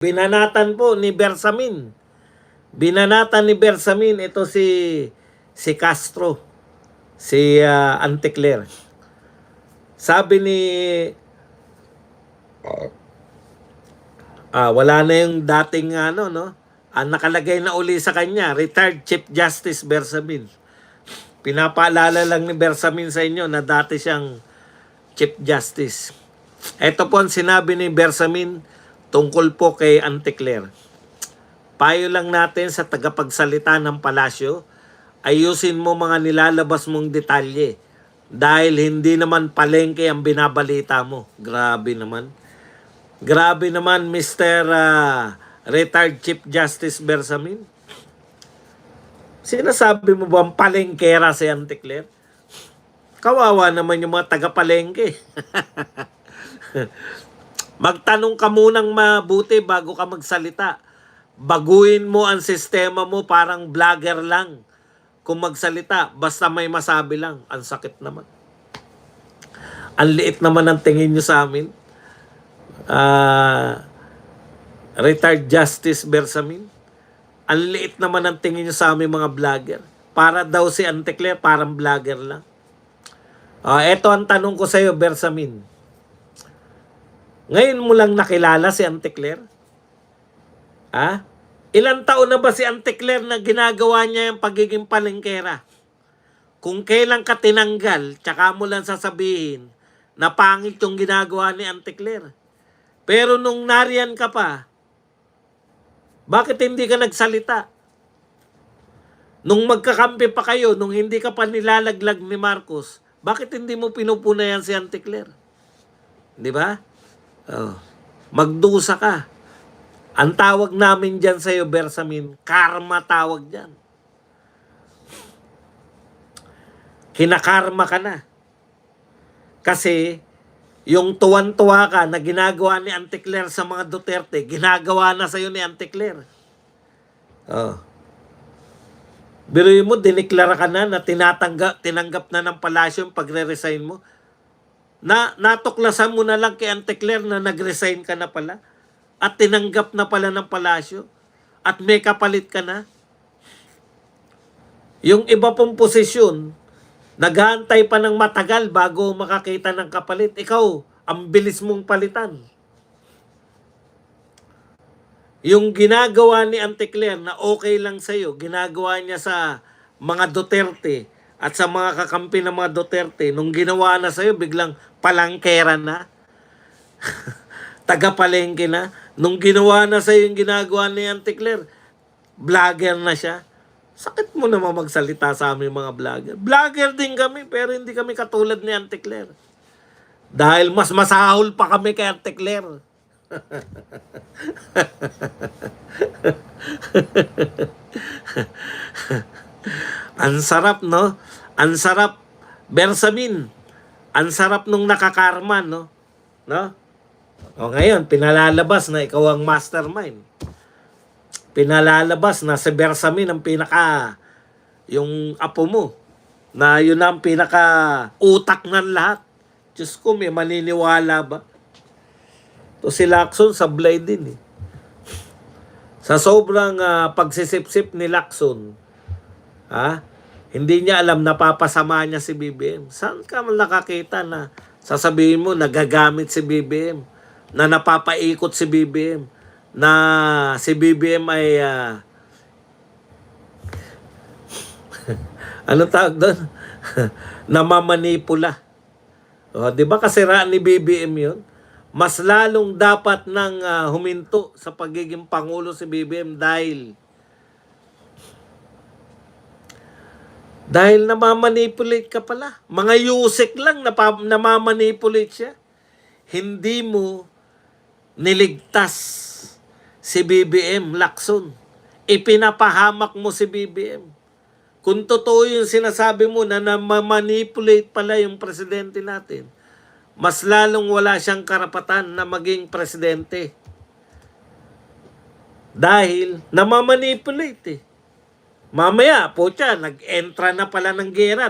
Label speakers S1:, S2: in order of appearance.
S1: Binanatan po ni Bersamin. Binanatan ni Bersamin ito si Castro, si Anticler. Sabi ni wala na yung dating nakalagay na uli sa kanya, retired Chief Justice Bersamin. Pinapaalala lang ni Bersamin sa inyo na dati siyang Chief Justice. Ito po ang sinabi ni Bersamin tungkol po kay Anticler. Payo lang natin sa tagapagsalita ng palasyo, ayusin mo mga nilalabas mong detalye dahil hindi naman palengke ang binabalita mo. Grabe naman. Grabe naman, Mr. Retired Chief Justice Bersamin. Sinasabi mo bang palengkera si Anticler? Kawawa naman yung mga taga-palengke. Magtanong ka munang mabuti bago ka magsalita. Baguhin mo ang sistema mo, parang vlogger lang. Kung magsalita, basta may masabi lang. Ang sakit naman. Ang liit naman ang tingin nyo sa amin. Retired Justice Bersamin. Ang liit naman ang tingin nyo sa amin mga vlogger. Para daw si Anticler, parang vlogger lang. Eto ang tanong ko sa iyo, Bersamin. Ngayon mo lang nakilala si Anticler? Ilang taon na ba si Anticler na ginagawa niya yung pagiging palengkera? Kung kailan ka tinanggal, tsaka mo lang sasabihin na pangit yung ginagawa ni Anticler. Pero nung nariyan ka pa, bakit hindi ka nagsalita? Nung magkakampi pa kayo, nung hindi ka pa nilalaglag ni Marcos, bakit hindi mo pinupunayan si Anticler? Di ba? Magdusa ka. Ang tawag namin dyan sa iyo, Bersamin, karma tawag dyan. Kinakarma ka na. Kasi, yung tuwan-tuwa ka na ginagawa ni Anticler sa mga Duterte, ginagawa na sa iyo ni Anticler. Biruin mo, diniklara ka na tinanggap na ng palasyo yung pagre-resign mo. Natuklasan mo na lang kay Anticler na nag-resign ka na pala at tinanggap na pala ng palasyo at may kapalit ka na. Yung iba pong posisyon, naghahantay pa ng matagal bago makakita ng kapalit. Ikaw, ang bilis mong palitan. Yung ginagawa ni Anticler na okay lang sa'yo, ginagawa niya sa mga Duterte at sa mga kakampi ng mga Duterte, nung ginawa na sa'yo, biglang palangkera na. Taga-palengke na. Nung ginawa na sa'yo yung ginagawa ni Anticler, vlogger na siya. Sakit mo naman magsalita sa aming mga vlogger. Vlogger din kami, pero hindi kami katulad ni Anticler. Dahil mas masahol pa kami kay Anticler. Ang sarap, no? Ang sarap, Bersamin. Ang sarap nung nakakarma, no? Ngayon, pinalalabas na ikaw ang mastermind. Pinalalabas na si Bersamin ang yung apo mo, na yun ang utak ng lahat. Diyos ko, may maniniwala ba? To si Lacson, sablay din eh. Sa sobrang pagsisip-sip ni Lacson, hindi niya alam na papasama niya si BBM. Saan ka nakakita na sasabihin mo nagagamit si BBM, na napapaikot si BBM, na si BBM ay ano tawag doon? Namamanipula. Di ba kasiraan ni BBM yun? Mas lalong dapat nang huminto sa pagiging Pangulo si BBM dahil namamanipulate ka pala. Mga yusek lang namamanipulate siya. Hindi mo niligtas si BBM, Lacson. Ipinapahamak mo si BBM. Kung totoo yung sinasabi mo na namamanipulate pala yung presidente natin, mas lalong wala siyang karapatan na maging presidente. Dahil namamanipulate eh. Mamaya, nag-entra na pala ng gera.